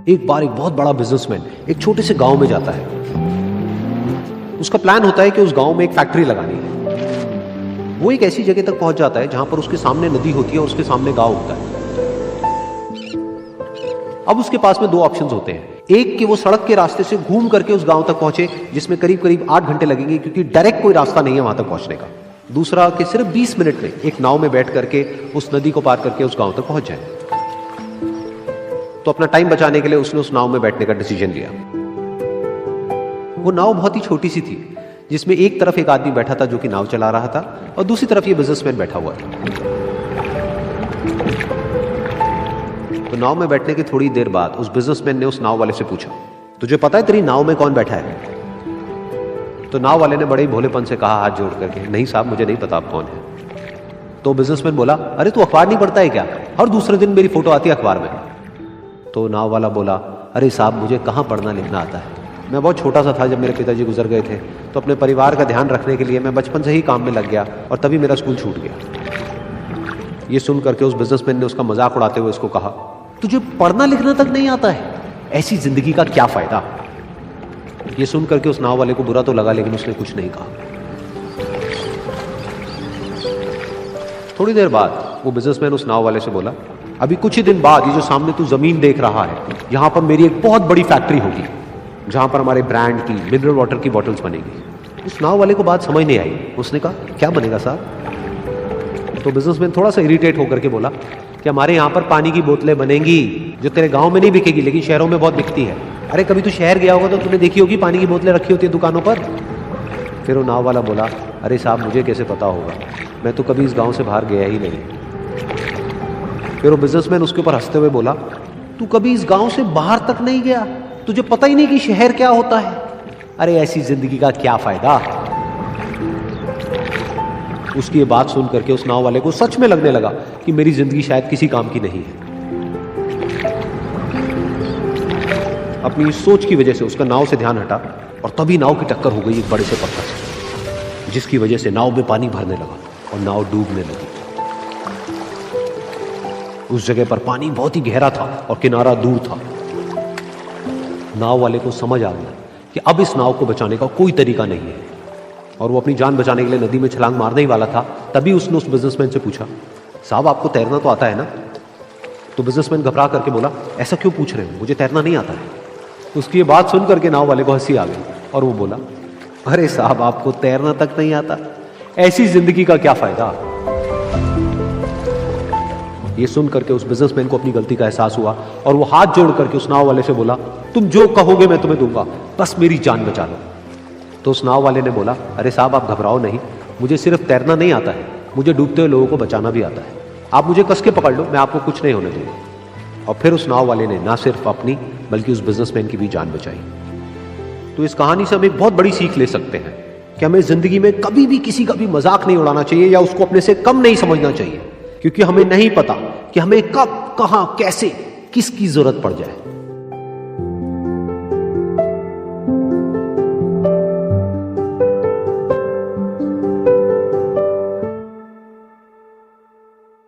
एक बार एक बहुत बड़ा बिजनेसमैन एक छोटे से गांव में जाता है। उसका प्लान होता है कि उस गांव में एक फैक्ट्री लगानी है। वो एक ऐसी जगह तक पहुंच जाता है जहां पर उसके सामने नदी होती है और उसके सामने गांव होता है। अब उसके पास में दो ऑप्शंस होते हैं। एक कि वो सड़क के रास्ते से घूम करके उस गांव तक पहुंचे, जिसमें करीब करीब 8 घंटे लगेंगे क्योंकि डायरेक्ट कोई रास्ता नहीं है वहां तक पहुंचने का। दूसरा कि सिर्फ 20 मिनट में एक नाव में बैठ करके उस नदी को पार करके उस गांव तक पहुंच जाए। तो अपना टाइम बचाने के लिए उसने उस नाव में बैठने का डिसीजन लिया। वो नाव बहुत ही छोटी सी थी, जिसमें एक तरफ एक आदमी बैठा था जो कि नाव चला रहा था और दूसरी तरफ ये बिजनेसमैन बैठा हुआ था। तो नाव में बैठने की थोड़ी देर बाद उस बिजनेसमैन ने उस नाव वाले से पूछा, तुझे पता है तेरी नाव में कौन बैठा है? तो नाव वाले ने बड़े ही भोलेपन से कहा हाथ जोड़ करके, नहीं साहब मुझे नहीं पता आप कौन है। तो बिजनेसमैन बोला, अरे तू अखबार नहीं पढ़ता है क्या? हर दूसरे दिन मेरी फोटो आती है अखबार में। तो नाव वाला बोला, अरे साहब मुझे कहाँ पढ़ना लिखना आता है, मैं बहुत छोटा सा था जब मेरे पिताजी गुजर गए थे, तो अपने परिवार का ध्यान रखने के लिए मैं बचपन से ही काम में लग गया और तभी मेरा स्कूल छूट गया। ये सुन करके उस बिजनेसमैन ने उसका मजाक उड़ाते हुए उसको कहा, तुझे पढ़ना लिखना तक नहीं आता है, ऐसी जिंदगी का क्या फायदा? ये सुन करके उस नाव वाले को बुरा तो लगा, लेकिन उसने कुछ नहीं कहा। थोड़ी देर बाद वो बिजनेसमैन उस नाव वाले से बोला, अभी कुछ ही दिन बाद ये जो सामने तू जमीन देख रहा है, यहां पर मेरी एक बहुत बड़ी फैक्ट्री होगी जहां पर हमारे ब्रांड की मिनरल वाटर की बॉटल्स बनेगी। उस नाव वाले को बात समझ नहीं आई। उसने कहा, क्या बनेगा साहब? तो बिजनेसमैन थोड़ा सा इरिटेट होकर के बोला कि हमारे यहाँ पर पानी की बोतलें बनेंगी जो तेरे गांव में नहीं बिकेगी लेकिन शहरों में बहुत बिकती है। अरे कभी तू शहर गया होगा तो तूने देखी होगी पानी की बोतलें रखी होती है दुकानों पर। फिर वो नाव वाला बोला, अरे साहब मुझे कैसे पता होगा, मैं तो कभी इस गांव से बाहर गया ही नहीं। फिर वो बिजनेसमैन उसके ऊपर हंसते हुए बोला, तू कभी इस गांव से बाहर तक नहीं गया, तुझे पता ही नहीं कि शहर क्या होता है? अरे ऐसी जिंदगी का क्या फायदा? उसकी ये बात सुन करके उस नाव वाले को सच में लगने लगा कि मेरी जिंदगी शायद किसी काम की नहीं है। अपनी सोच की वजह से उसका नाव से ध्यान हटा और तभी नाव की टक्कर हो गई एक बड़े से पत्थर से, जिसकी वजह से नाव में पानी भरने लगा और नाव डूबने लगी। उस जगह पर पानी बहुत ही गहरा था और किनारा दूर था। नाव वाले को समझ आ गया कि अब इस नाव को बचाने का कोई तरीका नहीं है और वो अपनी जान बचाने के लिए नदी में छलांग मारने ही वाला था। तभी उसने उस बिजनेसमैन से पूछा, साहब आपको तैरना तो आता है ना? तो बिजनेसमैन घबरा करके बोला, ऐसा क्यों पूछ रहे हो, मुझे तैरना नहीं आता है। उसकी ये बात सुन करके नाव वाले को हंसी आ गई और वो बोला, अरे साहब आपको तैरना तक नहीं आता, ऐसी जिंदगी का क्या फायदा? ये सुन करके उस बिजनेसमैन को अपनी गलती का एहसास हुआ और वो हाथ जोड़ करके उस नाव वाले से बोला, तुम जो कहोगे मैं तुम्हें दूंगा, बस मेरी जान बचा लो। तो उस नाव वाले ने बोला, अरे साहब आप घबराओ नहीं, मुझे सिर्फ तैरना नहीं आता है, मुझे डूबते हुए लोगों को बचाना भी आता है। आप मुझे कस के पकड़ लो, मैं आपको कुछ नहीं होने दूंगा। और फिर उस नाव वाले ने ना सिर्फ अपनी बल्कि उस बिजनेसमैन की भी जान बचाई। तो इस कहानी से हम एक बहुत बड़ी सीख ले सकते हैं कि हमें जिंदगी में कभी भी किसी का भी मजाक नहीं उड़ाना चाहिए या उसको अपने से कम नहीं समझना चाहिए, क्योंकि हमें नहीं पता कि हमें कब, कहां, कैसे, किसकी जरूरत पड़ जाए।